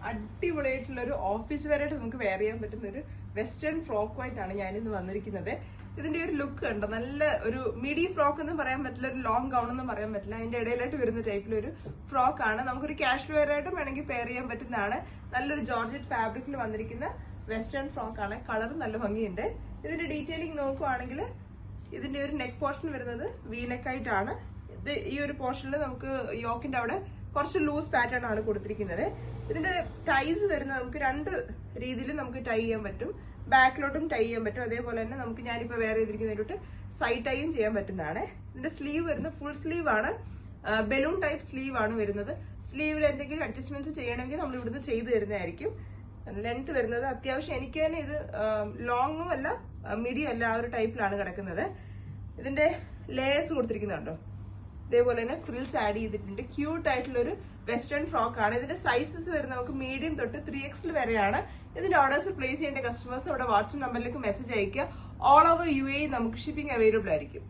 അടിപൊളിയായിട്ടുള്ള ഒരു ഓഫീസ് വെയറായിട്ട് നമുക്ക് വെയർ ചെയ്യാൻ പറ്റുന്ന ഒരു വെസ്റ്റേൺ ഫ്രോക്ക് ആയിട്ടാണ് ഞാനിന്ന് വന്നിരിക്കുന്നത്. ഇതിന്റെ ഒരു ലുക്ക് കണ്ടോ, നല്ല ഒരു മിഡി ഫ്രോക്ക് എന്നും പറയാൻ പറ്റില്ല, ഒരു ലോങ് ഗൗൺ എന്നും പറയാൻ പറ്റില്ല, അതിന്റെ ഇടയിലായിട്ട് വരുന്ന ടൈപ്പിലൊരു ഫ്രോക്ക് ആണ്. നമുക്കൊരു കാഷ്വൽ വെയർ ആയിട്ടും വേണമെങ്കിൽ പെയർ ചെയ്യാൻ പറ്റുന്നതാണ്. നല്ലൊരു ജോർജറ്റ് ഫാബ്രിക്കിൽ വന്നിരിക്കുന്ന വെസ്റ്റേൺ ഫ്രോക്ക് ആണ്. കളർ നല്ല ഭംഗിയുണ്ട്. ഇതിന്റെ ഡീറ്റെയിലിംഗ് നോക്കുവാണെങ്കിൽ ഇതിന്റെ ഒരു നെക്ക് പോർഷൻ വരുന്നത് വി നെക്ക് ആയിട്ടാണ്. ഇത് ഈ ഒരു പോർഷനിൽ നമുക്ക് യോക്കിന്റെ അവിടെ കുറച്ച് ലൂസ് പാറ്റേൺ ആണ് കൊടുത്തിരിക്കുന്നത്. ഇതിന്റെ ടൈസ് വരുന്നത് നമുക്ക് രണ്ട് രീതിയിൽ നമുക്ക് ടൈ ചെയ്യാൻ പറ്റും. ബാക്കിലോട്ടും ടൈ ചെയ്യാൻ പറ്റും, അതേപോലെ തന്നെ നമുക്ക് ഞാനിപ്പോൾ വേറെ ചെയ്തിരിക്കുന്നതിലോട്ട് സൈഡ് ടൈയും ചെയ്യാൻ പറ്റുന്നതാണ്. ഇതിന്റെ സ്ലീവ് വരുന്നത് ഫുൾ സ്ലീവ് ആണ്, ബലൂൺ ടൈപ്പ് സ്ലീവ് ആണ് വരുന്നത്. സ്ലീവിൽ എന്തെങ്കിലും അഡ്ജസ്റ്റ്മെന്റ്സ് ചെയ്യണമെങ്കിൽ നമ്മൾ ഇവിടുന്ന് ചെയ്തു തരുന്നതായിരിക്കും. ലെങ്ത് വരുന്നത് അത്യാവശ്യം എനിക്ക് തന്നെ ഇത് ലോങ്ങും അല്ല മീഡിയം അല്ല, ആ ഒരു ടൈപ്പിലാണ് കിടക്കുന്നത്. ഇതിന്റെ ലേയേഴ്സ് കൊടുത്തിരിക്കുന്നുണ്ടോ, ഇതേപോലെ തന്നെ ഫ്രിൽസ് ആഡ് ചെയ്തിട്ടുണ്ട്. ക്യൂട്ട് ആയിട്ടുള്ള ഒരു വെസ്റ്റേൺ ഫ്രോക്ക് ആണ്. ഇതിന്റെ സൈസസ് വരുന്നത് നമുക്ക് മീഡിയം തൊട്ട് 3XL വരെയാണ്. ഇതിന്റെ ഓർഡേഴ്സ് പ്ലേസ് ചെയ്യേണ്ട കസ്റ്റമേഴ്സ് അവിടെ വാട്സ്ആപ്പ് നമ്പറിലേക്ക് മെസ്സേജ് അയക്കുക. ഓൾ ഓവർ UAE നമുക്ക് ഷിപ്പിംഗ് അവൈലബിൾ ആയിരിക്കും.